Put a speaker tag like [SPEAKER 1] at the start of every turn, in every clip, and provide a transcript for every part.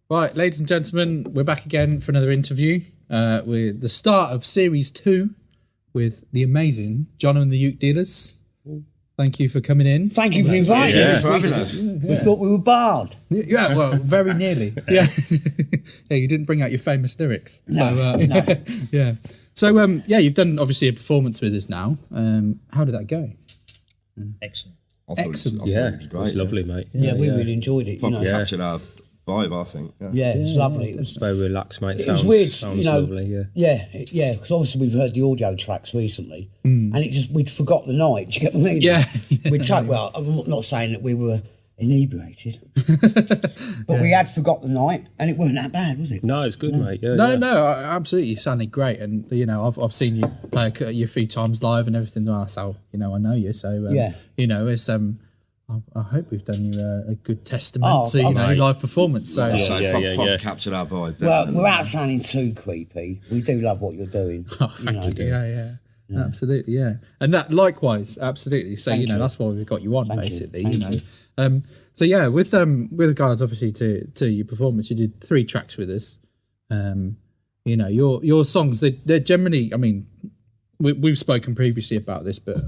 [SPEAKER 1] Right, ladies and gentlemen, we're back again for another interview. We're the start of Series 2 with the amazing Jono and the Uke Dealers. Thank you for coming in.
[SPEAKER 2] Thank you for inviting us.
[SPEAKER 3] For having us.
[SPEAKER 2] We thought we were barred.
[SPEAKER 1] Yeah, well, very nearly. Yeah, yeah. You didn't bring out your famous lyrics.
[SPEAKER 2] No.
[SPEAKER 1] Yeah. So, yeah, you've done obviously a performance with us now. How did that go?
[SPEAKER 4] Excellent.
[SPEAKER 3] I thought
[SPEAKER 1] Excellent.
[SPEAKER 3] It was
[SPEAKER 4] It
[SPEAKER 3] great.
[SPEAKER 4] was lovely, mate.
[SPEAKER 2] Yeah, we really enjoyed it. You know.
[SPEAKER 3] Captured our vibe, I think.
[SPEAKER 2] Yeah, it was lovely. It was,
[SPEAKER 4] It's very relaxed, mate.
[SPEAKER 2] it was weird,
[SPEAKER 4] Sounds
[SPEAKER 2] you know.
[SPEAKER 4] lovely, yeah.
[SPEAKER 2] Yeah, because obviously we've heard the audio tracks recently, and it just we'd forgot the night. Do you get what I mean?
[SPEAKER 1] Yeah.
[SPEAKER 2] We'd take. Well, I'm not saying that we were inebriated, but we had forgot the night, and it weren't that bad, was it?
[SPEAKER 4] No, it's good, mate. Yeah,
[SPEAKER 1] No,
[SPEAKER 4] yeah.
[SPEAKER 1] no, absolutely. You sounded great, and you know, I've seen you play a few times live and everything. So you know, I know you. So
[SPEAKER 2] Yeah.
[SPEAKER 1] you know, it's I hope we've done you a good testament to
[SPEAKER 2] mate.
[SPEAKER 1] live performance. So
[SPEAKER 3] Proper captured our vibe.
[SPEAKER 2] Well, without sounding too creepy, we do love what you're doing.
[SPEAKER 1] oh, thank you. Yeah. Absolutely, yeah. And that likewise, absolutely. So you know, that's why we've got you on, basically.
[SPEAKER 2] Thank
[SPEAKER 1] You know. So yeah, with regards obviously to your performance, you did 3 tracks with us. You know, your songs they're generally. I mean, we've spoken previously about this, but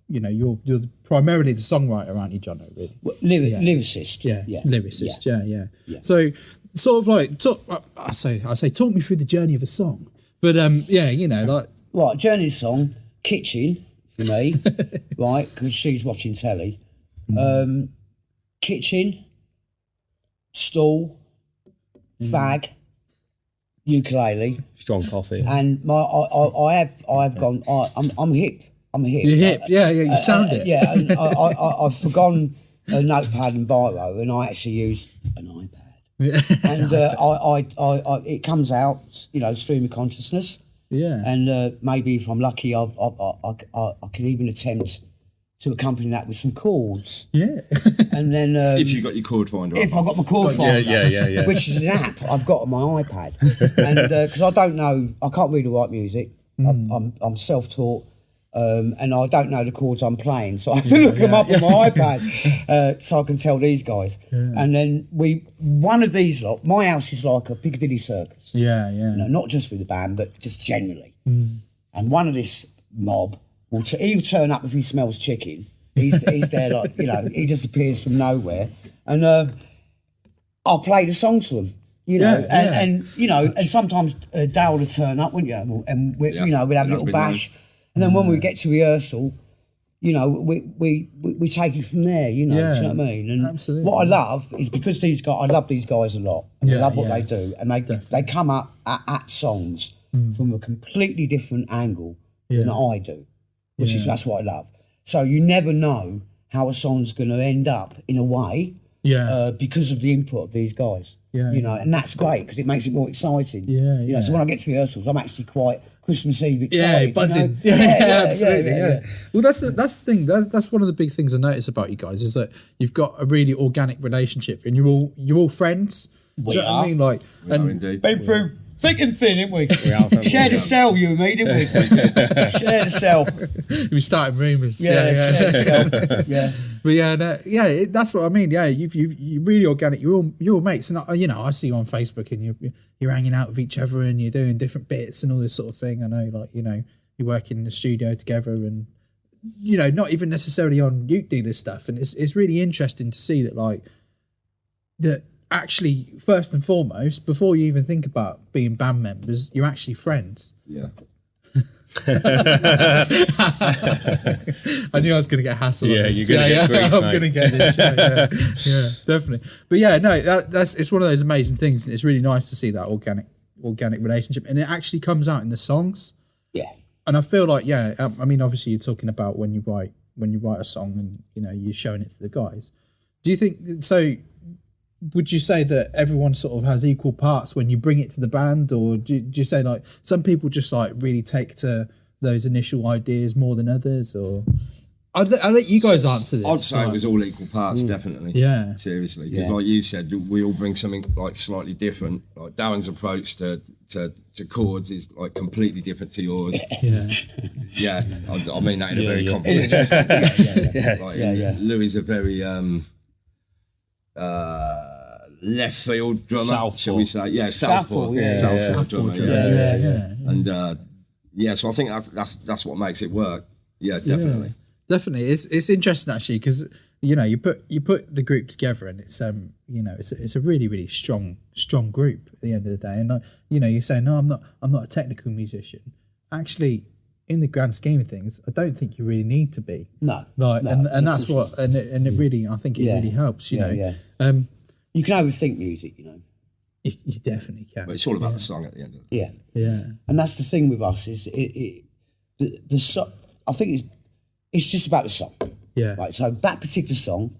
[SPEAKER 1] you know, you're primarily the songwriter, aren't you, Jono? Really?
[SPEAKER 2] Well, lyricist.
[SPEAKER 1] Yeah, lyricist.
[SPEAKER 2] Yeah.
[SPEAKER 1] Yeah. So sort of like I say talk me through the journey of a song. But yeah, you know, like
[SPEAKER 2] Right, Journey's song, Kitchen, for me, right, because she's watching telly. Kitchen, Stool, Fag, Ukulele,
[SPEAKER 4] Strong coffee.
[SPEAKER 2] and I've gone. I'm hip. I'm hip.
[SPEAKER 1] you're hip. Yeah. You sound it.
[SPEAKER 2] Yeah, and I've forgotten a notepad and biro, and I actually use an iPad. And it comes out, you know, stream of consciousness.
[SPEAKER 1] Yeah.
[SPEAKER 2] And maybe if I'm lucky, I can even attempt to accompany that with some chords.
[SPEAKER 1] Yeah.
[SPEAKER 2] And then
[SPEAKER 3] If you got your chord finder.
[SPEAKER 2] if I've got my chord finder,
[SPEAKER 4] yeah.
[SPEAKER 2] which is an app I've got on my iPad, and because I don't know, I can't read or write music. I'm self-taught. And I don't know the chords I'm playing, so I have to look them up on my iPad so I can tell these guys. And then one of these lot, my house is like a Piccadilly Circus.
[SPEAKER 1] Yeah.
[SPEAKER 2] You know, not just with the band, but just generally. And one of this mob, he'll turn up if he smells chicken. He's there like, you know, he just appears from nowhere. And I'll play the song to them. You know, and you know, and sometimes Dale will turn up, wouldn't you? And you know, we'll have a little bash. And then when we get to rehearsal, you know, we take it from there, you know, do you know what I mean? And
[SPEAKER 1] absolutely.
[SPEAKER 2] what I love is because I love these guys a lot, and I love what they do, and they come up at songs from a completely different angle than I do, that's what I love. So you never know how a song's going to end up in a way, because of the input of these guys. You know, and that's great because it makes it more exciting. You know, so when I get to rehearsals, I'm actually quite Christmas Eve excited.
[SPEAKER 1] Yeah, buzzing.
[SPEAKER 2] You know?
[SPEAKER 1] Absolutely. Yeah. Well, that's the thing. That's one of the big things I notice about you guys is that you've got a really organic relationship, and you're all friends. Do you know what I mean? Like,
[SPEAKER 3] Indeed.
[SPEAKER 2] Been through thick and thin, haven't we? Shared a cell, you and me, didn't we? Shared a cell.
[SPEAKER 1] we started rumours.
[SPEAKER 2] Shared a cell. Yeah.
[SPEAKER 1] But yeah, that's what I mean. Yeah, you're really organic. You're all mates, and you know, I see you on Facebook, and you're hanging out with each other, and you're doing different bits and all this sort of thing. I know, like, you know, you're working in the studio together, and you know, not even necessarily on Uke Dealer stuff. And it's really interesting to see that actually, first and foremost, before you even think about being band members, you're actually friends.
[SPEAKER 3] Yeah.
[SPEAKER 1] I knew I was going to get hassled.
[SPEAKER 4] Yeah, you're going to get grief,
[SPEAKER 1] I'm
[SPEAKER 4] mate.
[SPEAKER 1] going to get this. Yeah, definitely. But yeah, no, it's one of those amazing things, and it's really nice to see that organic relationship, and it actually comes out in the songs.
[SPEAKER 2] Yeah.
[SPEAKER 1] And I feel like, I mean, obviously you're talking about when you write a song, and you know, you're showing it to the guys. Do you think so? Would you say that everyone sort of has equal parts when you bring it to the band, or do you say like some people just like really take to those initial ideas more than others? Or I'll let you guys answer this.
[SPEAKER 3] I'd say it was all equal parts, definitely.
[SPEAKER 1] Yeah.
[SPEAKER 3] Seriously, because like you said, we all bring something like slightly different. Like Darren's approach to chords is like completely different to yours.
[SPEAKER 1] Yeah.
[SPEAKER 3] I mean that in a very complimentary. Louis is a very left field drummer,
[SPEAKER 4] Southpaw.
[SPEAKER 3] shall we say? Yeah, Southpaw.
[SPEAKER 2] Southpaw,
[SPEAKER 3] Southpaw drummer. Yeah.
[SPEAKER 1] yeah.
[SPEAKER 3] And so I think that's what makes it work. Yeah, definitely.
[SPEAKER 1] Definitely, it's interesting actually because you put the group together and it's it's a really strong group at the end of the day. And you say no, I'm not a technical musician. Actually, in the grand scheme of things, I don't think you really need to be.
[SPEAKER 2] No,
[SPEAKER 1] and that's what and it really, I think it really helps. You know,
[SPEAKER 2] you can overthink music.
[SPEAKER 1] You definitely can.
[SPEAKER 3] But it's all about the song at the end of it.
[SPEAKER 2] Yeah. And that's the thing with us is the song. I think it's just about the song.
[SPEAKER 1] Yeah.
[SPEAKER 2] Right. So that particular song,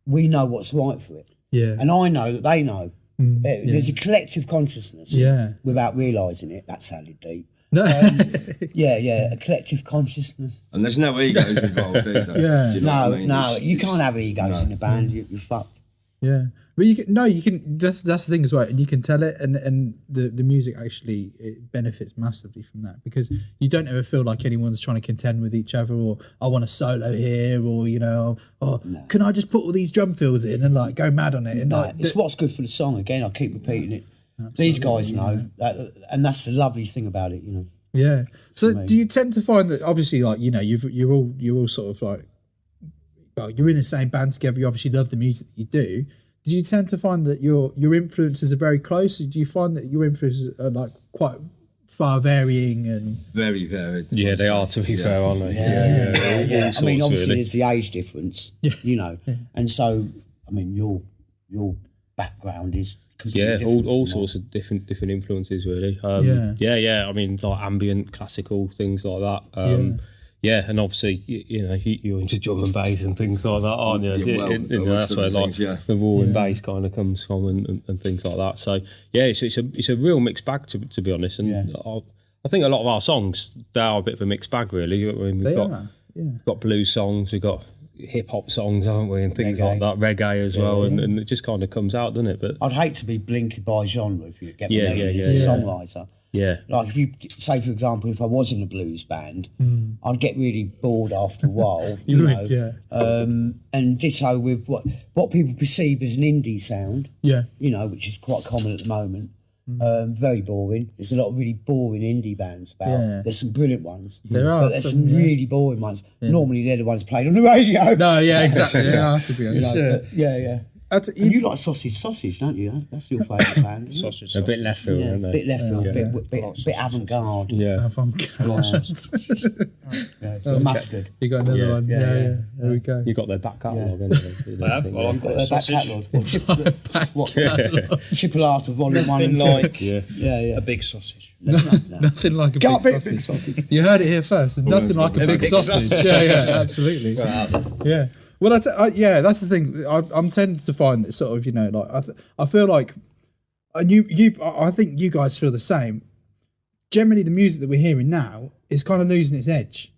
[SPEAKER 2] we know what's right for it.
[SPEAKER 1] Yeah.
[SPEAKER 2] And I know that they know. There's a collective consciousness.
[SPEAKER 1] Yeah.
[SPEAKER 2] Without realising it. That sounded deep.
[SPEAKER 1] No.
[SPEAKER 2] A collective consciousness.
[SPEAKER 3] And there's no egos involved either.
[SPEAKER 1] Yeah.
[SPEAKER 3] Do you know what I mean?
[SPEAKER 2] You can't have egos in the band. You're fucked.
[SPEAKER 1] Yeah, but you can. That's the thing as well, and you can tell it, and the music actually it benefits massively from that because you don't ever feel like anyone's trying to contend with each other, or I want a solo here, or can I just put all these drum fills in and like go mad on it? And
[SPEAKER 2] it's what's good for the song. Again, I keep repeating it. Absolutely, these guys know, that, and that's the lovely thing about it,
[SPEAKER 1] Yeah. So do you tend to find that obviously, like you're all sort of like, well, you're in the same band together. You obviously love the music that you do. Do you tend to find that your influences are very close? Or do you find that your influences are like quite far varying and
[SPEAKER 3] very varied?
[SPEAKER 4] Yeah, they are, to be fair, aren't they?
[SPEAKER 2] Yeah. I mean, obviously,
[SPEAKER 4] really.
[SPEAKER 2] there's the age difference, and so I mean, your background is completely different
[SPEAKER 4] all sorts of different influences, really. I mean, like ambient, classical things like that. And obviously, you're into drum and bass and things like that, aren't you? That's where like the roaring bass kind of comes from and things like that. So it's a real mixed bag to be honest. And I think a lot of our songs they are a bit of a mixed bag, really. I mean, we've got blues songs, we've got hip hop songs, haven't we, and things like that, reggae as well, and it just kind of comes out, doesn't it? But
[SPEAKER 2] I'd hate to be blinkered by genre if you get me as a songwriter.
[SPEAKER 4] Yeah.
[SPEAKER 2] Like if you say, for example, if I was in a blues band, I'd get really bored after a while. And ditto with what people perceive as an indie sound.
[SPEAKER 1] Yeah.
[SPEAKER 2] Which is quite common at the moment. Very boring. There's a lot of really boring indie bands about.
[SPEAKER 1] Yeah.
[SPEAKER 2] There's some brilliant ones.
[SPEAKER 1] There are.
[SPEAKER 2] But there's some really boring ones. Normally they're the ones played on the radio.
[SPEAKER 1] No, yeah, exactly. Yeah, to be honest.
[SPEAKER 2] You like Sausage, don't you? That's your favourite band.
[SPEAKER 4] Sausage. A bit left field, isn't it?
[SPEAKER 2] Bit left field, bit avant-garde.
[SPEAKER 4] Yeah.
[SPEAKER 2] Mustard.
[SPEAKER 1] You got another one. Yeah. There we go.
[SPEAKER 4] You got their back catalogue, haven't you?
[SPEAKER 5] I have. Well, I've got
[SPEAKER 2] Their back catalogue. Chipolata Volume 1 and 2.
[SPEAKER 5] like
[SPEAKER 2] a
[SPEAKER 5] big sausage.
[SPEAKER 1] Nothing like a
[SPEAKER 2] Can't
[SPEAKER 1] big
[SPEAKER 2] beat a
[SPEAKER 1] sausage.
[SPEAKER 2] big sausage.
[SPEAKER 1] You heard it here first. There's nothing like a big sausage. Yeah, absolutely. Yeah. Well, that's the thing. I'm tending to find that sort of, like I feel like, and I think you guys feel the same. Generally, the music that we're hearing now is kind of losing its edge.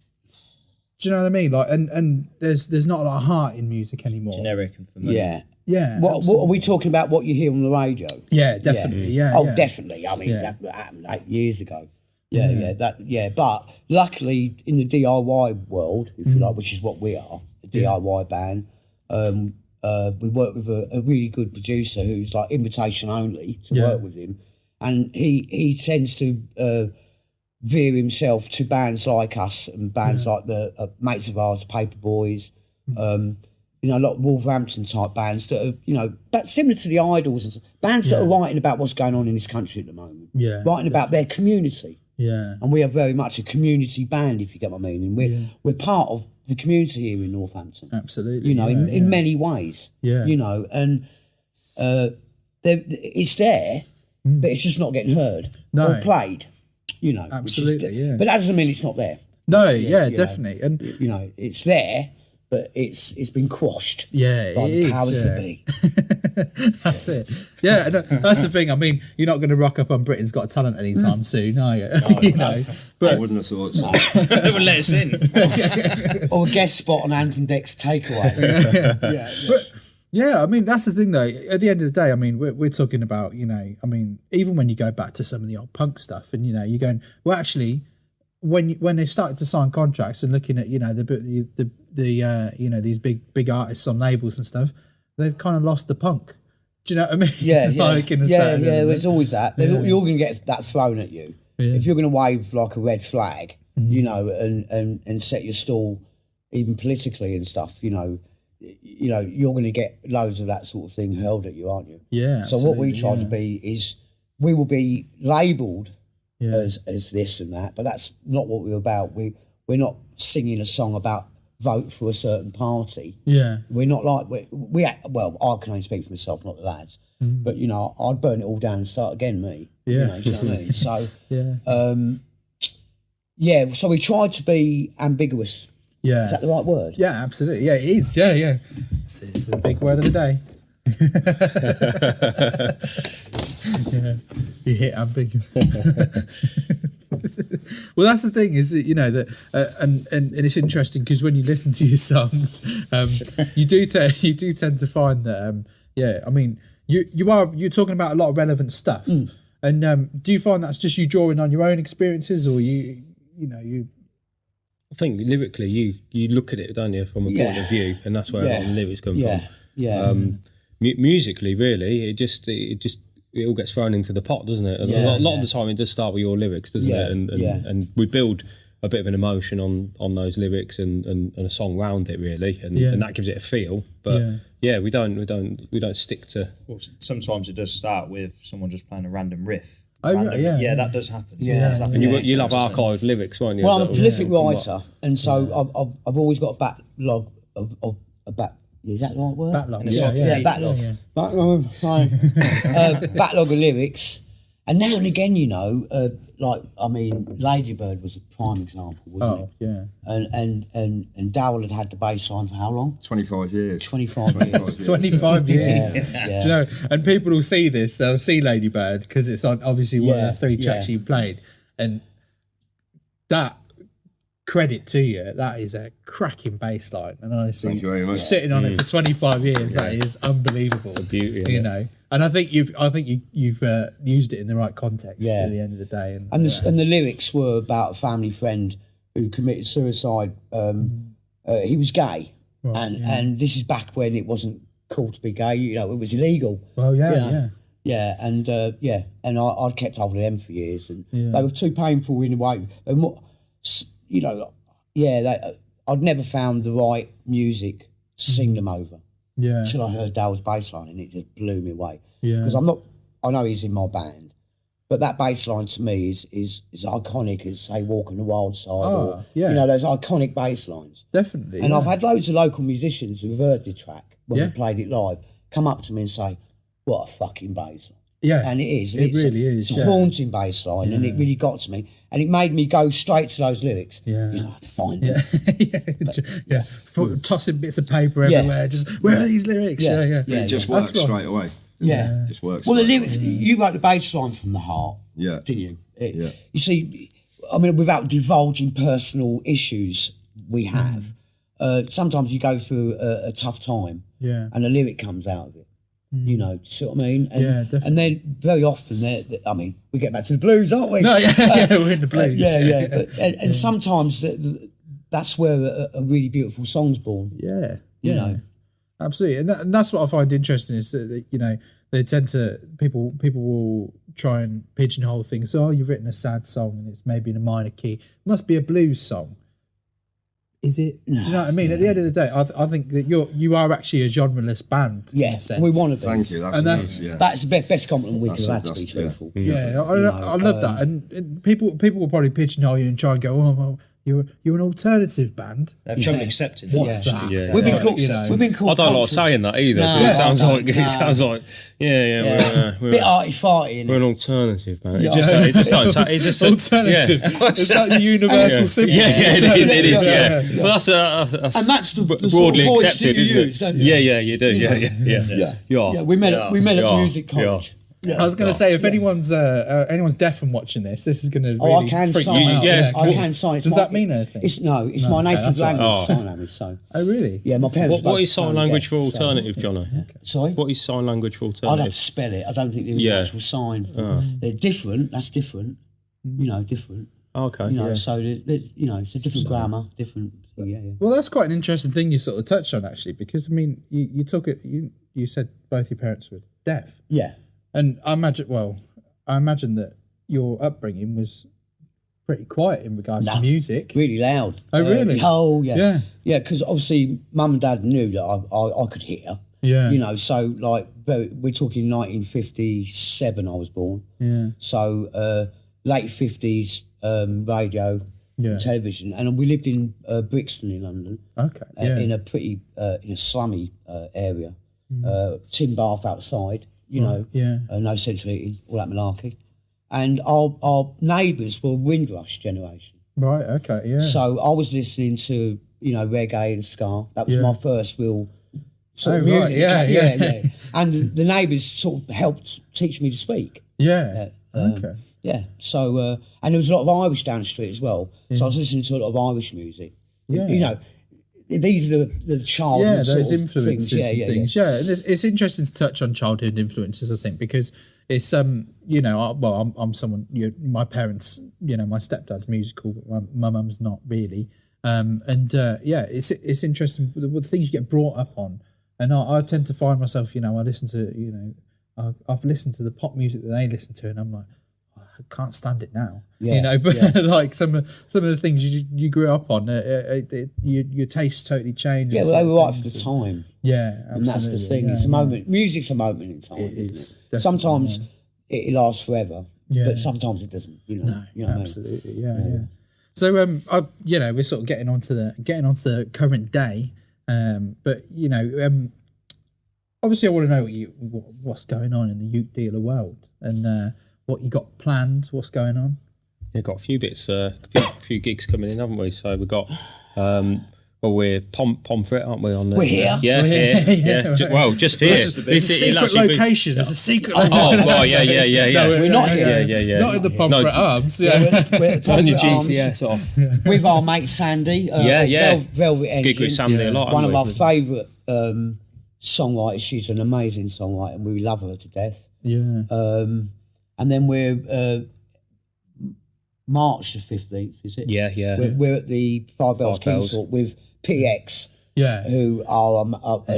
[SPEAKER 1] Do you know what I mean? Like, and there's not a lot of heart in music anymore.
[SPEAKER 5] Generic and familiar.
[SPEAKER 1] Yeah.
[SPEAKER 2] What are we talking about? What you hear on the radio?
[SPEAKER 1] Yeah, definitely. Yeah.
[SPEAKER 2] Definitely. I mean, that happened 8 years ago. But luckily, in the DIY world, if you like, which is what we are, a DIY band, we work with a really good producer who's like invitation only to work with him, and he tends to veer himself to bands like us and bands like the mates of ours, Paper Boys, a lot of Wolverhampton type bands that are, but similar to the Idols, and bands that are writing about what's going on in this country at the moment, writing about their community.
[SPEAKER 1] Yeah.
[SPEAKER 2] And we are very much a community band, if you get my meaning. We're part of the community here in Northampton.
[SPEAKER 1] Absolutely.
[SPEAKER 2] In many ways.
[SPEAKER 1] Yeah.
[SPEAKER 2] And it's there, but it's just not getting heard or played.
[SPEAKER 1] Absolutely.
[SPEAKER 2] But that doesn't mean it's not there.
[SPEAKER 1] No, definitely. And
[SPEAKER 2] it's there, but it's been quashed.
[SPEAKER 1] Yeah,
[SPEAKER 2] by the powers that be.
[SPEAKER 1] That's it. Yeah, that's the thing. I mean, you're not going to rock up on Britain's Got Talent anytime soon, are you?
[SPEAKER 3] But I wouldn't have thought so.
[SPEAKER 5] They wouldn't let us in.
[SPEAKER 2] Or a guest spot on Ant and Deck's Takeaway.
[SPEAKER 1] I mean, that's the thing, though. At the end of the day, I mean, we're talking about, I mean, even when you go back to some of the old punk stuff, and you're going, well, actually, when they started to sign contracts and looking at, these big artists on labels and stuff, they've kind of lost the punk. Do you know what I mean?
[SPEAKER 2] Yeah, yeah,
[SPEAKER 1] like in a
[SPEAKER 2] yeah,
[SPEAKER 1] certain
[SPEAKER 2] yeah.
[SPEAKER 1] element.
[SPEAKER 2] There's always that.
[SPEAKER 1] Yeah.
[SPEAKER 2] You're going to get that thrown at you.
[SPEAKER 1] Yeah.
[SPEAKER 2] If you're going to wave like a red flag, you know, and set your stall, even politically and stuff, you know, you're going to get loads of that sort of thing hurled at you, aren't you?
[SPEAKER 1] Yeah.
[SPEAKER 2] So what we
[SPEAKER 1] absolutely,
[SPEAKER 2] try to be is we will be labelled
[SPEAKER 1] yeah.
[SPEAKER 2] as this and that, but that's not what we're about. We're not singing a song about vote for a certain party.
[SPEAKER 1] Yeah.
[SPEAKER 2] We're not like well, I can only speak for myself, not the lads. But you know, I'd burn it all down and start again, me.
[SPEAKER 1] Yeah.
[SPEAKER 2] You know, do you know what I mean? So
[SPEAKER 1] Yeah.
[SPEAKER 2] yeah. So we tried to be ambiguous.
[SPEAKER 1] Yeah.
[SPEAKER 2] Is that the right word?
[SPEAKER 1] Yeah, absolutely. Yeah, it is. Yeah, yeah. It's the big word of the day. Yeah, you hit ambiguous. Well, that's the thing is that, you know, that and it's interesting because when you listen to your songs, you do tend to find that yeah, I mean, you're talking about a lot of relevant stuff, and do you find that's just you drawing on your own experiences, or you
[SPEAKER 4] I think lyrically, you look at it, don't you, from a point of view, and that's where a lot of the lyrics come from.
[SPEAKER 2] Yeah.
[SPEAKER 4] Musically, really, it all gets thrown into the pot, doesn't it? A lot of the time, it does start with your lyrics, doesn't it? And we build a bit of an emotion on those lyrics and a song round it, really, and that gives it a feel. But we don't stick to.
[SPEAKER 5] Well, sometimes it does start with someone just playing a random riff.
[SPEAKER 1] Oh,
[SPEAKER 5] randomly.
[SPEAKER 1] yeah.
[SPEAKER 5] That does happen.
[SPEAKER 2] Yeah.
[SPEAKER 5] That does happen.
[SPEAKER 4] And you'll have archived lyrics, won't you?
[SPEAKER 2] Well, I'm a prolific writer, and so I've always got a backlog of is that the right word?
[SPEAKER 1] backlog?
[SPEAKER 2] Backlog.
[SPEAKER 1] Yeah.
[SPEAKER 2] Backlog. Fine. Backlog of lyrics, and now and again, you know, like I mean, Ladybird was a prime example, wasn't
[SPEAKER 1] Oh,
[SPEAKER 2] it?
[SPEAKER 1] yeah.
[SPEAKER 2] And Dowell had the bass line for how long?
[SPEAKER 3] 25 years.
[SPEAKER 2] 25 years.
[SPEAKER 1] 25 years.
[SPEAKER 2] Yeah.
[SPEAKER 1] Do you know? And people will see this. They'll see Ladybird because it's on obviously one of the 3 tracks you played, and that credit to you. That is a cracking bass line, and honestly,
[SPEAKER 3] Thank you very much.
[SPEAKER 1] sitting on it for 25 years, that is unbelievable. The
[SPEAKER 4] beauty,
[SPEAKER 1] you know. And I think you've used it in the right context at the end of the day.
[SPEAKER 2] And the lyrics were about a family friend who committed suicide. He was gay, and this is back when it wasn't cool to be gay. You know, it was illegal.
[SPEAKER 1] Well, yeah,
[SPEAKER 2] you know? Yeah, and and I'd kept hold of them for years, and they were too painful in a way. And what, you know, I'd never found the right music to sing them over.
[SPEAKER 1] Yeah.
[SPEAKER 2] Until I heard Dale's bass line, and it just blew me away.
[SPEAKER 1] Yeah.
[SPEAKER 2] Because I know he's in my band, but that bass line to me is iconic as, say, Walking the Wild Side, or you know, those iconic bass lines.
[SPEAKER 1] Definitely.
[SPEAKER 2] And I've had loads of local musicians who've heard the track when we played it live come up to me and say, "What a fucking bass line!"
[SPEAKER 1] Yeah,
[SPEAKER 2] and it is.
[SPEAKER 1] It really is.
[SPEAKER 2] It's a haunting bass line, and it really got to me. And it made me go straight to those lyrics.
[SPEAKER 1] Yeah.
[SPEAKER 2] You know, I had to find them.
[SPEAKER 1] Tossing bits of paper everywhere. Just, where are these lyrics? Yeah.
[SPEAKER 3] It just works straight away.
[SPEAKER 2] Yeah.
[SPEAKER 3] It just works.
[SPEAKER 2] Well, the lyrics, you wrote the bass line from the heart, didn't you? You see, I mean, without divulging personal issues we have, sometimes you go through a tough time, and a lyric comes out of it. You know, see what I mean? And,
[SPEAKER 1] definitely.
[SPEAKER 2] And then very often, I mean, we get back to the blues, aren't we?
[SPEAKER 1] No, we're in the blues.
[SPEAKER 2] And sometimes that's where a really beautiful song's born.
[SPEAKER 1] Yeah,
[SPEAKER 2] You know?
[SPEAKER 1] Absolutely. And that's what I find interesting is that, you know, they tend to, people will try and pigeonhole things. Oh, you've written a sad song and it's maybe in a minor key. It must be a blues song. Is it? No, do you know what I mean? At the end of the day, I think that you are actually a genre-less band.
[SPEAKER 2] Yeah,
[SPEAKER 1] in a sense.
[SPEAKER 2] we want to be.
[SPEAKER 3] Thank you.
[SPEAKER 2] That's the best compliment we could have had, to be truthful.
[SPEAKER 1] Yeah, I love that. And people will probably pigeonhole you and try and go, oh, well, you're an alternative band.
[SPEAKER 5] They've shown accepted.
[SPEAKER 1] What's that?
[SPEAKER 4] Yeah.
[SPEAKER 2] We've been called.
[SPEAKER 4] I don't like saying that either.
[SPEAKER 2] No,
[SPEAKER 4] it sounds like we're
[SPEAKER 2] bit arty-farty.
[SPEAKER 4] We're an alternative band. It just don't. It just
[SPEAKER 1] alternative. Is that the universal symbol?
[SPEAKER 4] Yeah, it is. Yeah. Well, that's
[SPEAKER 2] the
[SPEAKER 4] broadly
[SPEAKER 2] sort of voice
[SPEAKER 4] accepted,
[SPEAKER 2] that you
[SPEAKER 4] isn't
[SPEAKER 2] use,
[SPEAKER 4] it?
[SPEAKER 2] don't you?
[SPEAKER 4] Yeah, you do. Yeah.
[SPEAKER 2] We met at music college.
[SPEAKER 1] I was going to say, if anyone's deaf and watching this is going to really
[SPEAKER 2] I can
[SPEAKER 1] freak
[SPEAKER 2] sign.
[SPEAKER 1] you out.
[SPEAKER 4] Yeah.
[SPEAKER 2] I can sign.
[SPEAKER 1] Does that mean anything?
[SPEAKER 2] It's my native language, sign language. So.
[SPEAKER 1] Oh, really?
[SPEAKER 2] Yeah, my parents.
[SPEAKER 4] What is sign language for alternative, Jono?
[SPEAKER 2] Sorry.
[SPEAKER 4] What is sign language for
[SPEAKER 2] I'd have to
[SPEAKER 4] alternative?
[SPEAKER 2] spell it. I don't think there was actual sign. They're different. That's different. You know, different.
[SPEAKER 4] Okay.
[SPEAKER 2] You know, so you know, it's a different grammar, different. Yeah.
[SPEAKER 1] Well, that's quite an interesting thing you sort of touched on, actually, because I mean, you took it. You said both your parents were deaf.
[SPEAKER 2] Yeah.
[SPEAKER 1] And I imagine that your upbringing was pretty quiet in regards to music.
[SPEAKER 2] Really loud.
[SPEAKER 1] Oh, really?
[SPEAKER 2] Oh, yeah.
[SPEAKER 1] Yeah.
[SPEAKER 2] Yeah, because obviously mum and dad knew that I could hear.
[SPEAKER 1] Yeah.
[SPEAKER 2] You know, so like we're talking 1957 I was born.
[SPEAKER 1] Yeah.
[SPEAKER 2] So late 50s radio, television. And we lived in Brixton in London.
[SPEAKER 1] Okay. Yeah.
[SPEAKER 2] In a pretty, in a slummy area. Tin bath outside, you know.
[SPEAKER 1] Yeah.
[SPEAKER 2] No central heating, all that malarkey. And our neighbours were Windrush generation.
[SPEAKER 1] Right. Okay. Yeah.
[SPEAKER 2] So I was listening to, you know, reggae and ska. That was my first real sort of
[SPEAKER 1] right.
[SPEAKER 2] music.
[SPEAKER 1] Yeah.
[SPEAKER 2] And the neighbours sort of helped teach me to speak.
[SPEAKER 1] Yeah. Okay.
[SPEAKER 2] Yeah. So and there was a lot of Irish down the street as well. So I was listening to a lot of Irish music.
[SPEAKER 1] Yeah.
[SPEAKER 2] You know, these are the childhood
[SPEAKER 1] those
[SPEAKER 2] sort of
[SPEAKER 1] influences
[SPEAKER 2] things.
[SPEAKER 1] and things. Yeah, and it's interesting to touch on childhood influences, I think, because it's you know, I'm someone, my parents, you know, my stepdad's musical, my mum's not really, it's interesting the things you get brought up on, and I tend to find myself, you know, I've listened to the pop music that they listen to, and I'm like, I can't stand it now, you know. But like some of the things you grew up on, your tastes totally change.
[SPEAKER 2] Yeah, well, they were right for the time.
[SPEAKER 1] Yeah, absolutely.
[SPEAKER 2] And that's the thing. It's a moment. Music's a moment in time.
[SPEAKER 1] It is.
[SPEAKER 2] Sometimes it lasts forever, but sometimes it doesn't. You know. You know what
[SPEAKER 1] absolutely. I mean? Yeah. So you know, we're sort of getting onto the current day, but you know, obviously, I want to know what's going on in the uke dealer world and. What you got planned? What's going on?
[SPEAKER 4] Yeah, got a few bits, a few gigs coming in, haven't we? So we've got, we're Pomfret, aren't we?
[SPEAKER 2] We're here.
[SPEAKER 4] Yeah, well, just here.
[SPEAKER 1] It's a secret location. It's a secret location.
[SPEAKER 4] Oh, well, yeah.
[SPEAKER 2] No, we're not here.
[SPEAKER 4] Yeah.
[SPEAKER 1] Not in the Pomfret Arms.
[SPEAKER 2] We're at the
[SPEAKER 4] Turn your
[SPEAKER 2] Pomfret Arms
[SPEAKER 4] GPS off.
[SPEAKER 2] with our mate Sandy. Velvet Engine.
[SPEAKER 4] Gig with Sandy a lot.
[SPEAKER 2] One of our favourite songwriters. She's an amazing songwriter, and we love her to death.
[SPEAKER 1] Yeah.
[SPEAKER 2] And then we're March the 15th, is it?
[SPEAKER 4] Yeah.
[SPEAKER 2] We're at the Five Bells Kingsthorpe with PX.
[SPEAKER 1] Yeah.
[SPEAKER 2] Who are a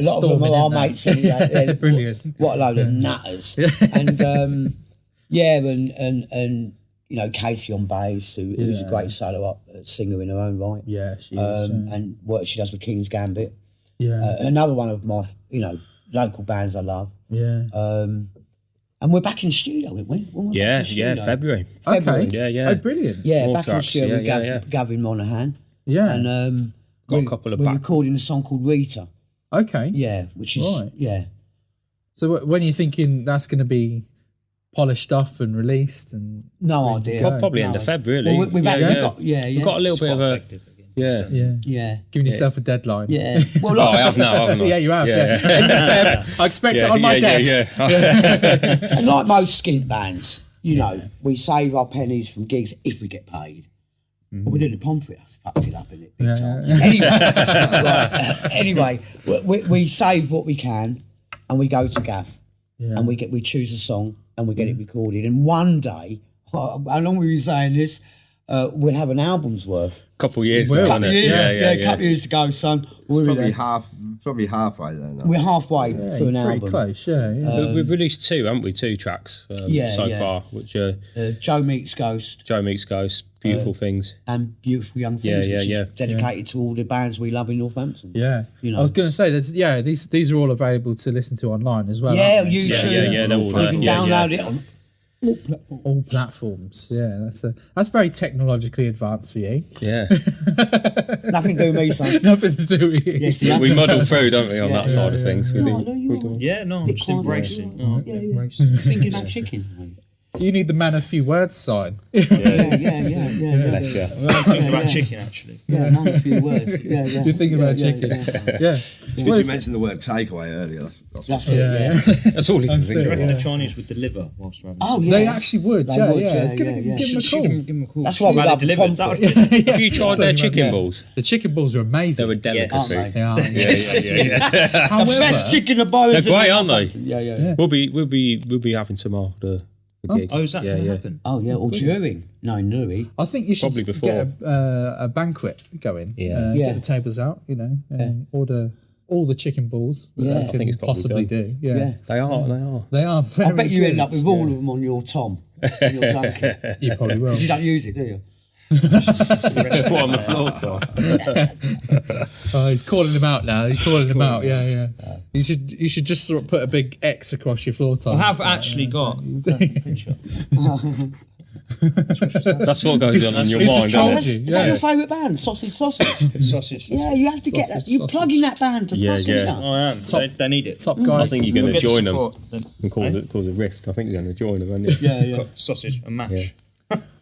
[SPEAKER 2] lot of them are our mates. Anyway.
[SPEAKER 1] Brilliant.
[SPEAKER 2] What a load of nutters. And and you know, Katie on bass, who's a great solo singer in her own right.
[SPEAKER 1] Yeah, she is.
[SPEAKER 2] And what she does with King's Gambit.
[SPEAKER 1] Yeah.
[SPEAKER 2] Another one of my, you know, local bands I love.
[SPEAKER 1] Yeah.
[SPEAKER 2] And we're back in studio, weren't we?
[SPEAKER 4] February.
[SPEAKER 1] Okay.
[SPEAKER 4] Yeah.
[SPEAKER 1] Oh, brilliant.
[SPEAKER 2] Yeah,
[SPEAKER 4] More
[SPEAKER 2] back
[SPEAKER 4] tracks,
[SPEAKER 2] in studio
[SPEAKER 4] yeah,
[SPEAKER 2] with Gavin Monaghan.
[SPEAKER 1] Yeah.
[SPEAKER 2] And
[SPEAKER 4] got a couple of
[SPEAKER 2] we're recording a song called Rita.
[SPEAKER 1] Okay.
[SPEAKER 2] Yeah, which is
[SPEAKER 1] right. So when are you thinking that's going to be polished off and released? And
[SPEAKER 2] no idea.
[SPEAKER 4] Probably end of Feb, really.
[SPEAKER 2] Well, we've got
[SPEAKER 4] a little bit of a
[SPEAKER 1] giving yourself a deadline.
[SPEAKER 2] Yeah. Well,
[SPEAKER 4] I have now, haven't I?
[SPEAKER 1] Yeah, you have. Yeah. End of Feb. I expect it on my desk.
[SPEAKER 2] And like most skint bands, you know, we save our pennies from gigs if we get paid. But we did the Pomfret, I fucked it up in it big time. Anyway, we save what we can, and we go to Gaff, and we choose a song, and we get it recorded. And one day, how long were you saying this? We'll have an album's worth.
[SPEAKER 4] Couple of years,
[SPEAKER 2] couple of years to go, son.
[SPEAKER 3] Probably halfway there now.
[SPEAKER 2] We're halfway through an album.
[SPEAKER 1] Pretty close, yeah.
[SPEAKER 4] We've released two, haven't we? Two tracks so far, which are
[SPEAKER 2] Joe Meets Ghost,
[SPEAKER 4] Beautiful Things,
[SPEAKER 2] and Beautiful Young Things, which is dedicated to all the bands we love in Northampton.
[SPEAKER 1] Yeah,
[SPEAKER 2] you know.
[SPEAKER 1] I was going to say that. These are all available to listen to online as well.
[SPEAKER 2] Yeah,
[SPEAKER 1] YouTube.
[SPEAKER 2] Yeah,
[SPEAKER 4] they're all there.
[SPEAKER 2] You can download it on
[SPEAKER 1] all platforms. Yeah, that's very technologically advanced for you.
[SPEAKER 4] Yeah.
[SPEAKER 2] Nothing to do with me, son.
[SPEAKER 1] Nothing to do with you.
[SPEAKER 2] Yes,
[SPEAKER 4] we muddle through, don't we, on that side of things?
[SPEAKER 5] I'm just embracing.
[SPEAKER 2] Thinking about chicken.
[SPEAKER 1] You need the man of few words sign.
[SPEAKER 2] Yeah.
[SPEAKER 5] I'm thinking about chicken, actually.
[SPEAKER 2] Yeah, man of few words. Yeah.
[SPEAKER 1] You're thinking about chicken. Yeah.
[SPEAKER 3] You mentioned the word takeaway earlier.
[SPEAKER 2] That's it.
[SPEAKER 4] That's all he can think
[SPEAKER 5] Do you
[SPEAKER 4] of.
[SPEAKER 5] reckon the Chinese would deliver whilst we're having
[SPEAKER 2] Oh,
[SPEAKER 5] some?
[SPEAKER 2] yeah.
[SPEAKER 1] They actually would.
[SPEAKER 2] They
[SPEAKER 1] Yeah.
[SPEAKER 2] would,
[SPEAKER 1] It's
[SPEAKER 2] yeah,
[SPEAKER 1] gonna
[SPEAKER 2] yeah.
[SPEAKER 1] give them a call.
[SPEAKER 5] Give them a call.
[SPEAKER 2] That's why we
[SPEAKER 5] Had
[SPEAKER 2] love
[SPEAKER 5] it delivered.
[SPEAKER 2] the
[SPEAKER 5] That would
[SPEAKER 2] Pomfret.
[SPEAKER 5] be
[SPEAKER 4] Have you tried their chicken balls?
[SPEAKER 1] The chicken balls are amazing.
[SPEAKER 4] They're a delicacy.
[SPEAKER 2] aren't
[SPEAKER 1] They are.
[SPEAKER 2] The
[SPEAKER 1] However,
[SPEAKER 2] best chicken and boilers.
[SPEAKER 4] They're great, aren't they?
[SPEAKER 2] Yeah.
[SPEAKER 4] We'll be having some after the gig.
[SPEAKER 5] Oh, is that going to happen?
[SPEAKER 2] Oh, yeah, or during. No, Nui.
[SPEAKER 1] I think you should
[SPEAKER 4] Probably before.
[SPEAKER 1] get a banquet going.
[SPEAKER 4] Yeah.
[SPEAKER 1] Get the tables out, and order all the chicken balls that
[SPEAKER 2] Yeah.
[SPEAKER 1] they
[SPEAKER 2] I
[SPEAKER 1] can
[SPEAKER 4] think it's got to be
[SPEAKER 1] possibly
[SPEAKER 4] done.
[SPEAKER 1] do. Yeah.
[SPEAKER 4] They are.
[SPEAKER 1] They are very
[SPEAKER 2] I bet you
[SPEAKER 1] good.
[SPEAKER 2] end up with all of them on your Tom. When you're drunken.
[SPEAKER 1] You probably will.
[SPEAKER 2] You don't use it, do you?
[SPEAKER 4] Squat on the floor, Tom.
[SPEAKER 1] Oh, he's calling him out now. He's calling him out. Yeah. You should just sort of put a big X across your floor time.
[SPEAKER 5] I have actually got a picture.
[SPEAKER 4] That's what goes on in your
[SPEAKER 1] He's
[SPEAKER 4] mind,
[SPEAKER 1] just
[SPEAKER 4] isn't
[SPEAKER 1] told
[SPEAKER 4] it?
[SPEAKER 1] you.
[SPEAKER 2] Is that
[SPEAKER 1] Yeah.
[SPEAKER 2] your favourite band? Sausage.
[SPEAKER 5] Sausage.
[SPEAKER 2] Yeah, you have to get that. You're plugging that band to
[SPEAKER 4] Yeah,
[SPEAKER 2] fucking
[SPEAKER 4] yeah.
[SPEAKER 2] up.
[SPEAKER 5] I am. They need it.
[SPEAKER 1] Top guys.
[SPEAKER 4] I think you're going to
[SPEAKER 5] Get the
[SPEAKER 4] join them
[SPEAKER 5] support, then.
[SPEAKER 4] and cause a rift. I think you're going to join them, aren't you?
[SPEAKER 2] Yeah.
[SPEAKER 5] Got sausage and mash.
[SPEAKER 4] Yeah.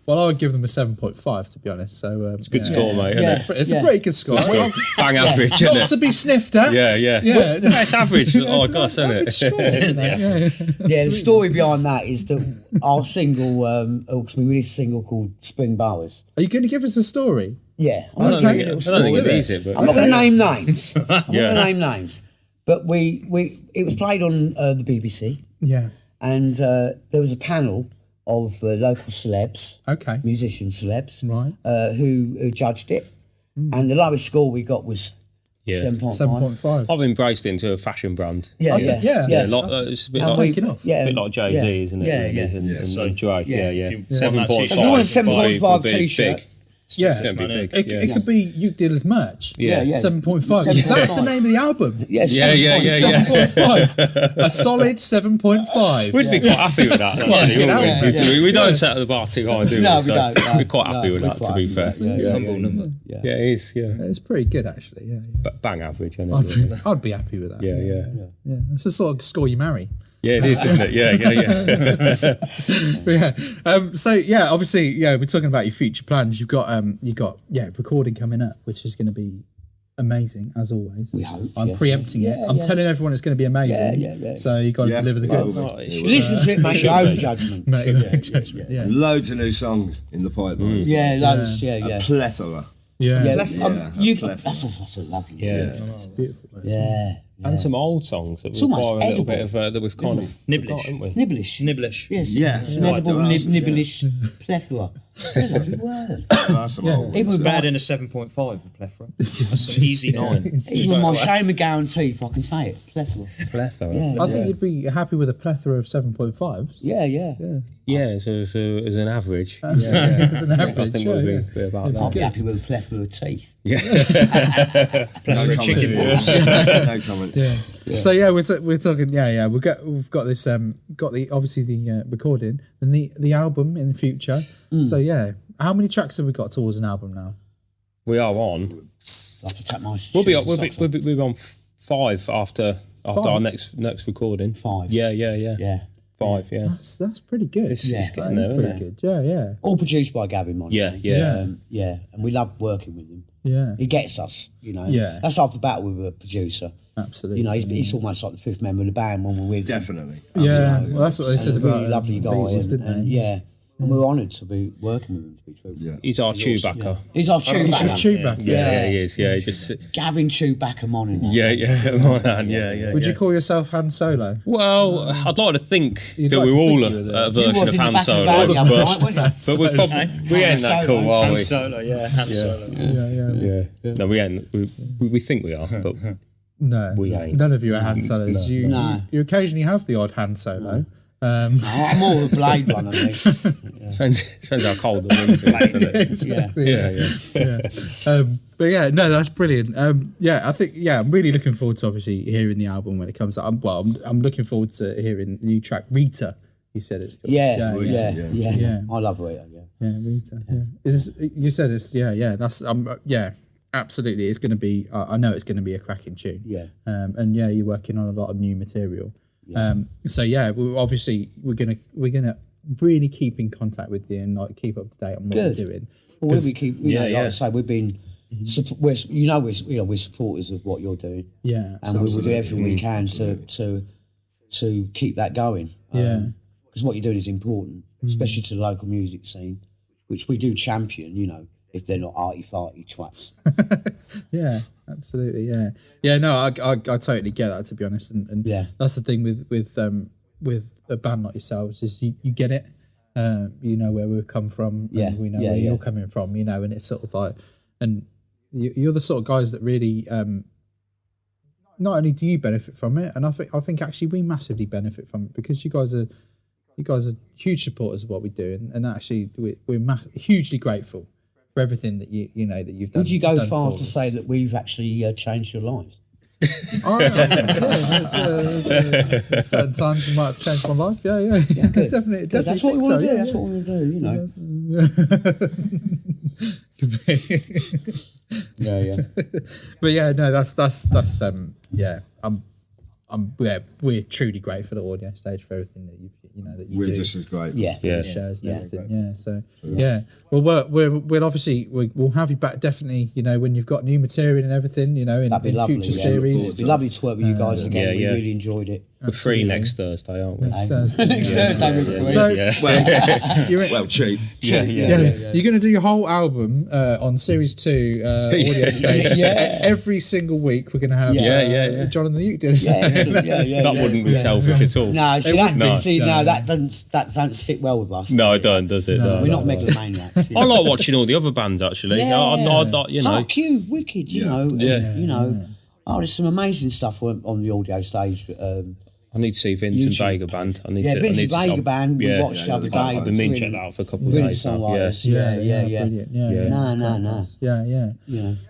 [SPEAKER 1] Well, I would give them a 7.5 to be honest. So it's
[SPEAKER 4] Good score, mate. Isn't it?
[SPEAKER 1] It's a pretty good score.
[SPEAKER 4] Bang average, isn't
[SPEAKER 1] Not
[SPEAKER 4] it?
[SPEAKER 1] to be sniffed at.
[SPEAKER 4] Yeah.
[SPEAKER 1] Yeah.
[SPEAKER 4] It's average. Oh gosh, isn't
[SPEAKER 1] Good
[SPEAKER 4] it?
[SPEAKER 1] score, isn't it? Yeah.
[SPEAKER 2] Yeah, the story behind that is that our single, we released a single called Spring Bowers.
[SPEAKER 1] Are you going to give us a story?
[SPEAKER 2] Yeah,
[SPEAKER 4] I don't
[SPEAKER 1] Okay.
[SPEAKER 4] think it
[SPEAKER 1] Let's
[SPEAKER 4] would
[SPEAKER 1] do
[SPEAKER 4] be
[SPEAKER 1] it.
[SPEAKER 4] easy, but
[SPEAKER 2] I'm not going to name names. I'm not
[SPEAKER 4] Yeah.
[SPEAKER 2] going to name names. But it was played on the BBC,
[SPEAKER 1] Yeah.
[SPEAKER 2] and there was a panel of local celebs,
[SPEAKER 1] Okay.
[SPEAKER 2] musician celebs,
[SPEAKER 1] Right.
[SPEAKER 2] who judged it. And the lowest score we got was
[SPEAKER 4] Yeah.
[SPEAKER 2] 7.5.
[SPEAKER 1] 7.5.
[SPEAKER 4] I've embraced it into a fashion brand.
[SPEAKER 2] Yeah,
[SPEAKER 1] I think-
[SPEAKER 2] yeah.
[SPEAKER 1] yeah.
[SPEAKER 4] It's a bit
[SPEAKER 1] It's
[SPEAKER 4] like,
[SPEAKER 1] taking off.
[SPEAKER 2] Yeah,
[SPEAKER 4] a bit like Jay-Z,
[SPEAKER 2] yeah.
[SPEAKER 4] isn't it?
[SPEAKER 2] Yeah,
[SPEAKER 4] really?
[SPEAKER 2] yeah.
[SPEAKER 4] And
[SPEAKER 5] So,
[SPEAKER 4] Drake,
[SPEAKER 2] yeah.
[SPEAKER 4] yeah.
[SPEAKER 5] If you want that
[SPEAKER 4] 7.5.
[SPEAKER 5] cheap-
[SPEAKER 2] If you want a
[SPEAKER 4] would
[SPEAKER 2] 7.5
[SPEAKER 4] be
[SPEAKER 2] t-shirt,
[SPEAKER 4] big.
[SPEAKER 1] Yeah.
[SPEAKER 5] It's
[SPEAKER 4] It'd be
[SPEAKER 5] money.
[SPEAKER 4] big.
[SPEAKER 1] It could be you dealers merch.
[SPEAKER 4] Yeah.
[SPEAKER 2] yeah.
[SPEAKER 1] 7.5.
[SPEAKER 2] 7.5.
[SPEAKER 1] That's the name of the album.
[SPEAKER 2] Yeah,
[SPEAKER 4] Yeah.
[SPEAKER 1] 7.5. A solid 7.5.
[SPEAKER 4] We'd be quite happy with that.
[SPEAKER 1] quite
[SPEAKER 4] actually,
[SPEAKER 1] a good
[SPEAKER 4] wouldn't we?
[SPEAKER 2] album.
[SPEAKER 4] We don't set the bar too high, do we?
[SPEAKER 2] No, we
[SPEAKER 4] So
[SPEAKER 2] don't. No.
[SPEAKER 4] We're quite happy
[SPEAKER 2] No,
[SPEAKER 4] with
[SPEAKER 2] we're
[SPEAKER 4] that, to
[SPEAKER 2] quite
[SPEAKER 4] be
[SPEAKER 2] happy
[SPEAKER 4] fair.
[SPEAKER 2] with that.
[SPEAKER 4] Yeah,
[SPEAKER 5] Humble number.
[SPEAKER 2] Yeah.
[SPEAKER 4] Yeah, it is. Yeah,
[SPEAKER 1] It's pretty good actually. Yeah.
[SPEAKER 4] but bang average. Isn't
[SPEAKER 1] I'd,
[SPEAKER 4] it, really?
[SPEAKER 1] I'd be happy with that.
[SPEAKER 4] Yeah.
[SPEAKER 1] Yeah. It's the sort of score you marry.
[SPEAKER 4] Yeah, it is, isn't it? Yeah.
[SPEAKER 1] So yeah, obviously, yeah, we're talking about your future plans. You've got recording coming up, which is going to be amazing as always.
[SPEAKER 2] We hope,
[SPEAKER 1] I'm
[SPEAKER 2] yeah.
[SPEAKER 1] preempting it. I'm telling everyone it's going to be amazing.
[SPEAKER 2] Yeah.
[SPEAKER 1] So you got to
[SPEAKER 3] Yeah.
[SPEAKER 1] deliver the
[SPEAKER 3] Well,
[SPEAKER 1] goods.
[SPEAKER 2] Listen to it, make your own judgment.
[SPEAKER 1] Mate, yeah.
[SPEAKER 3] Loads of new songs in the pipeline.
[SPEAKER 2] Yeah, loads. Yeah,
[SPEAKER 3] A
[SPEAKER 2] yeah.
[SPEAKER 3] plethora.
[SPEAKER 1] Yeah.
[SPEAKER 2] Yeah,
[SPEAKER 3] plethora.
[SPEAKER 2] that's a lovely
[SPEAKER 4] Yeah.
[SPEAKER 1] It's beautiful. Mate.
[SPEAKER 2] Yeah.
[SPEAKER 4] And some old songs that
[SPEAKER 2] almost
[SPEAKER 4] require a little bit
[SPEAKER 2] edible,
[SPEAKER 4] of that we've kind of
[SPEAKER 5] Nibblish.
[SPEAKER 4] forgot, haven't we?
[SPEAKER 2] Nibblish.
[SPEAKER 5] Nibblish.
[SPEAKER 2] Yes.
[SPEAKER 3] Yes.
[SPEAKER 2] An edible,
[SPEAKER 3] Yeah.
[SPEAKER 2] nibblish plethora. That's a lovely word.
[SPEAKER 3] That's some old
[SPEAKER 2] Even
[SPEAKER 3] ones.
[SPEAKER 2] with
[SPEAKER 5] Bad
[SPEAKER 2] my,
[SPEAKER 5] in a 7.5 for plethora. That's an easy 9.
[SPEAKER 2] even my shame and guarantee, if I can say it, plethora.
[SPEAKER 4] Plethora.
[SPEAKER 2] Yeah.
[SPEAKER 1] I think you'd be happy with a plethora of 7.5s.
[SPEAKER 2] Yeah.
[SPEAKER 4] Yeah, so as an average.
[SPEAKER 1] As an
[SPEAKER 4] I
[SPEAKER 1] average.
[SPEAKER 4] think
[SPEAKER 1] yeah,
[SPEAKER 4] we'll
[SPEAKER 1] yeah.
[SPEAKER 4] be about
[SPEAKER 2] I'll be
[SPEAKER 4] that.
[SPEAKER 2] happy with a plethora of teeth.
[SPEAKER 3] No
[SPEAKER 5] chicken
[SPEAKER 3] comment.
[SPEAKER 5] balls.
[SPEAKER 3] No comment.
[SPEAKER 1] Yeah. So yeah, we're talking. Yeah. We've got this. Got the obviously the recording and the album in the future. So yeah, how many tracks have we got towards an album now?
[SPEAKER 4] We are on.
[SPEAKER 2] I have to take my
[SPEAKER 4] We'll be
[SPEAKER 2] shoes
[SPEAKER 4] on.
[SPEAKER 2] and
[SPEAKER 4] We'll be,
[SPEAKER 2] socks
[SPEAKER 4] we'll be, we'll be on 5 after
[SPEAKER 1] Five?
[SPEAKER 4] our next recording.
[SPEAKER 2] 5.
[SPEAKER 4] Yeah.
[SPEAKER 2] Yeah.
[SPEAKER 4] 5. Yeah.
[SPEAKER 1] That's pretty good.
[SPEAKER 4] It's
[SPEAKER 2] Yeah.
[SPEAKER 4] getting
[SPEAKER 1] That
[SPEAKER 4] there,
[SPEAKER 1] is
[SPEAKER 4] isn't
[SPEAKER 1] pretty
[SPEAKER 4] it?
[SPEAKER 1] good. Yeah.
[SPEAKER 2] All produced by Gavin Money.
[SPEAKER 4] Yeah.
[SPEAKER 1] Yeah.
[SPEAKER 2] And we love working with him.
[SPEAKER 1] Yeah.
[SPEAKER 2] He gets us,
[SPEAKER 1] Yeah.
[SPEAKER 2] That's half the battle with a producer.
[SPEAKER 1] Absolutely.
[SPEAKER 2] You know, he's almost like the fifth member of the band when we're with him.
[SPEAKER 3] Definitely.
[SPEAKER 1] Yeah. Well, that's what they said
[SPEAKER 2] He's a
[SPEAKER 1] about
[SPEAKER 2] really lovely guy.
[SPEAKER 1] Beatles, didn't
[SPEAKER 2] and
[SPEAKER 1] they?
[SPEAKER 2] yeah. And we're honoured to be working with him, to be true.
[SPEAKER 3] Yeah.
[SPEAKER 4] He's our Chewbacca.
[SPEAKER 2] He's our
[SPEAKER 1] He's your
[SPEAKER 2] Chewbacca.
[SPEAKER 1] Chewbacca.
[SPEAKER 4] Yeah, he is. Yeah, he just.
[SPEAKER 2] Gavin Chewbacca Money.
[SPEAKER 4] My man. Yeah.
[SPEAKER 1] Would you call yourself Han Solo?
[SPEAKER 4] Well, I'd like to think
[SPEAKER 1] You'd
[SPEAKER 4] that
[SPEAKER 1] like
[SPEAKER 4] we're
[SPEAKER 1] to
[SPEAKER 4] all
[SPEAKER 1] think you were there.
[SPEAKER 4] a version
[SPEAKER 2] was
[SPEAKER 4] of
[SPEAKER 2] in the
[SPEAKER 4] Han
[SPEAKER 2] back of the
[SPEAKER 4] Solo,
[SPEAKER 2] van the other night,
[SPEAKER 4] but
[SPEAKER 2] wasn't
[SPEAKER 4] we're probably we ain't that cool, are
[SPEAKER 5] Han
[SPEAKER 4] we?
[SPEAKER 5] Solo, yeah. Han Solo.
[SPEAKER 1] Yeah.
[SPEAKER 4] No, we ain't. We think we are, but
[SPEAKER 1] No,
[SPEAKER 4] We ain't.
[SPEAKER 1] none of you are Han Solos.
[SPEAKER 2] No.
[SPEAKER 1] You occasionally have the odd Han Solo.
[SPEAKER 2] I'm more of a Blade Runner, mate.
[SPEAKER 4] depends how cold the wind is.
[SPEAKER 2] Yeah.
[SPEAKER 1] Yeah. But yeah, no, that's brilliant. I think I'm really looking forward to obviously hearing the album when it comes out. I'm looking forward to hearing the new track Rita. You said it's called.
[SPEAKER 2] Yeah.
[SPEAKER 1] Yeah.
[SPEAKER 2] I love Rita,
[SPEAKER 1] Yeah, Rita. Yeah. You said it's that's absolutely. It's going to be. I know it's going to be a cracking tune.
[SPEAKER 2] Yeah.
[SPEAKER 1] And yeah, you're working on a lot of new material. So yeah, we're gonna really keep in contact with you and like keep up to date on what we're doing.
[SPEAKER 2] Well, we keep, like I say, we've been, we're supporters of what you're doing.
[SPEAKER 1] Yeah,
[SPEAKER 2] And we will do everything we can to keep that going. Because what you're doing is important, especially to the local music scene, which we do champion, if they're not arty-farty twats.
[SPEAKER 1] Yeah, absolutely. Yeah. No, I totally get that, to be honest. And that's the thing with a band like yourselves is you get it. You know where we've come from, and we know where you're coming from. And it's sort of like, and you're the sort of guys that really not only do you benefit from it, and I think actually we massively benefit from it because you guys are huge supporters of what we do, and actually we're hugely grateful for everything that you know that you've done.
[SPEAKER 2] Would you go
[SPEAKER 1] done
[SPEAKER 2] far
[SPEAKER 1] for
[SPEAKER 2] to
[SPEAKER 1] us.
[SPEAKER 2] say that we've actually changed your life?
[SPEAKER 1] There's certain times you might have changed my life. Yeah,
[SPEAKER 2] good.
[SPEAKER 1] definitely.
[SPEAKER 2] That's what we want to do. That's what we want to do. You know.
[SPEAKER 1] Yeah. But yeah, no, that's we're truly grateful at AudioStage for everything that you
[SPEAKER 3] We're
[SPEAKER 1] do.
[SPEAKER 3] just as great.
[SPEAKER 2] Yeah.
[SPEAKER 1] Shares and everything. Yeah. So well, we'll obviously we'll have you back definitely. You know, when you've got new material and everything. You know, in
[SPEAKER 2] That'd be lovely.
[SPEAKER 1] future
[SPEAKER 2] Yeah.
[SPEAKER 1] series.
[SPEAKER 2] It'd be lovely to work with you guys again. We really enjoyed it.
[SPEAKER 4] We're free next Thursday, aren't we?
[SPEAKER 1] Next Thursday.
[SPEAKER 2] Next Thursday we're free.
[SPEAKER 1] So
[SPEAKER 3] Well, cheap.
[SPEAKER 1] you're going to do your whole album on Series 2 AudioStage. Every single week we're going to have John and the Uke did.
[SPEAKER 4] That wouldn't be selfish at all.
[SPEAKER 2] No, that doesn't sit well with us.
[SPEAKER 4] No, it don't, does it? No,
[SPEAKER 2] We're not megalomaniacs.
[SPEAKER 4] I like watching all the other bands actually. You know.
[SPEAKER 2] Q, Wicked, you know. Oh, there's some amazing stuff on the AudioStage.
[SPEAKER 4] I need to see Vincent Vega Band.
[SPEAKER 2] Vincent Vega Band. We watched the other day.
[SPEAKER 4] I've been meaning to check that out for a couple of days.
[SPEAKER 2] Brilliant.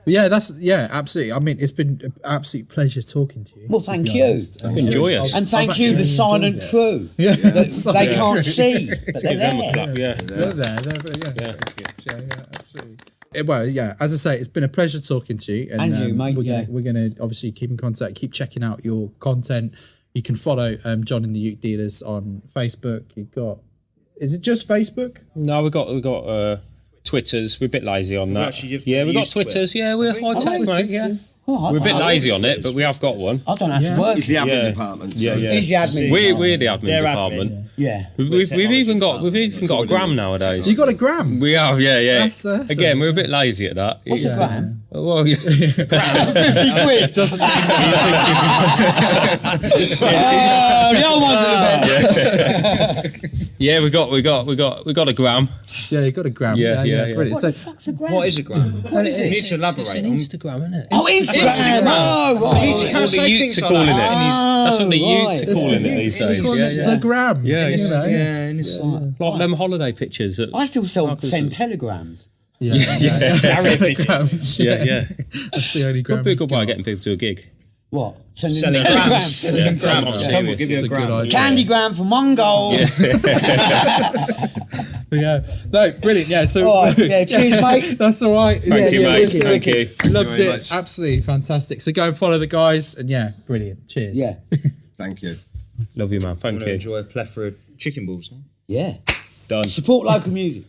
[SPEAKER 1] Yeah, that's absolutely. I mean, it's been an absolute pleasure talking to you.
[SPEAKER 2] Well, thank you.
[SPEAKER 4] Enjoy us.
[SPEAKER 2] And thank you, the silent crew.
[SPEAKER 1] Yeah,
[SPEAKER 2] They can't see, but they're there.
[SPEAKER 1] They're there. Absolutely. Well, yeah. As I say, it's been a pleasure talking to you,
[SPEAKER 2] and you, mate.
[SPEAKER 1] We're gonna obviously keep in contact, keep checking out your content. You can follow John and the Uke Dealers on Facebook. You've got, is it just Facebook?
[SPEAKER 4] No, we got Twitters. We're a bit lazy on that. We got Twitters.
[SPEAKER 5] Twitter.
[SPEAKER 4] Yeah, we're high tech, mate. Yeah. We're a bit lazy on it, but we have got one.
[SPEAKER 2] I don't know how to work.
[SPEAKER 3] It's the admin department.
[SPEAKER 4] Yeah.
[SPEAKER 2] He's the admin.
[SPEAKER 4] We're the admin department.
[SPEAKER 2] Yeah.
[SPEAKER 4] We've even got a gram nowadays.
[SPEAKER 1] You got a gram?
[SPEAKER 4] We have, yeah.
[SPEAKER 1] That's
[SPEAKER 4] Again, we're a bit lazy at that.
[SPEAKER 2] What's a gram?
[SPEAKER 4] Well, yeah.
[SPEAKER 2] 50 quid.
[SPEAKER 1] Doesn't
[SPEAKER 2] The old ones are the best.
[SPEAKER 4] Yeah, we got a gram.
[SPEAKER 1] Yeah, you got a gram.
[SPEAKER 4] Yeah.
[SPEAKER 1] Brilliant.
[SPEAKER 2] What
[SPEAKER 1] So,
[SPEAKER 2] the fuck's a gram?
[SPEAKER 5] What is a gram?
[SPEAKER 2] What is
[SPEAKER 5] You
[SPEAKER 2] it?
[SPEAKER 5] need to elaborate on.
[SPEAKER 4] Instagram, isn't it?
[SPEAKER 2] Oh, Instagram. Oh, right.
[SPEAKER 5] You can't say
[SPEAKER 4] Utes
[SPEAKER 5] things
[SPEAKER 4] are
[SPEAKER 5] like
[SPEAKER 4] calling
[SPEAKER 5] that.
[SPEAKER 4] it. That's what the Utes are
[SPEAKER 1] it's
[SPEAKER 4] calling
[SPEAKER 1] the
[SPEAKER 4] it these
[SPEAKER 1] Utes,
[SPEAKER 4] days.
[SPEAKER 1] calling it the gram.
[SPEAKER 4] Yeah,
[SPEAKER 1] you know?
[SPEAKER 5] and it's like
[SPEAKER 4] Like them holiday pictures.
[SPEAKER 2] I still send telegrams.
[SPEAKER 1] Telegrams.
[SPEAKER 4] Yeah.
[SPEAKER 1] That's the only gram.
[SPEAKER 4] Could be a good way of getting people to a gig.
[SPEAKER 2] What?
[SPEAKER 5] selling
[SPEAKER 2] telegrams.
[SPEAKER 5] Selling grams.
[SPEAKER 4] Yeah.
[SPEAKER 5] Come on, give you
[SPEAKER 1] It's
[SPEAKER 5] a
[SPEAKER 1] a good
[SPEAKER 5] gram.
[SPEAKER 1] idea.
[SPEAKER 2] Candy gram for Mongol.
[SPEAKER 1] Yeah. No, brilliant. Yeah. So.
[SPEAKER 2] All right, yeah, cheers, mate.
[SPEAKER 1] That's all right.
[SPEAKER 4] Thank you, mate.
[SPEAKER 2] wicked,
[SPEAKER 4] Thank you.
[SPEAKER 1] Loved
[SPEAKER 3] very
[SPEAKER 1] it.
[SPEAKER 3] much.
[SPEAKER 1] Absolutely fantastic. So go and follow the guys, and brilliant. Cheers.
[SPEAKER 2] Yeah.
[SPEAKER 3] Thank you.
[SPEAKER 4] Love you, man.
[SPEAKER 5] I'm
[SPEAKER 4] Thank
[SPEAKER 5] going to
[SPEAKER 4] you.
[SPEAKER 5] enjoy a plethora of chicken balls now.
[SPEAKER 2] Yeah.
[SPEAKER 4] Done.
[SPEAKER 2] Support local music.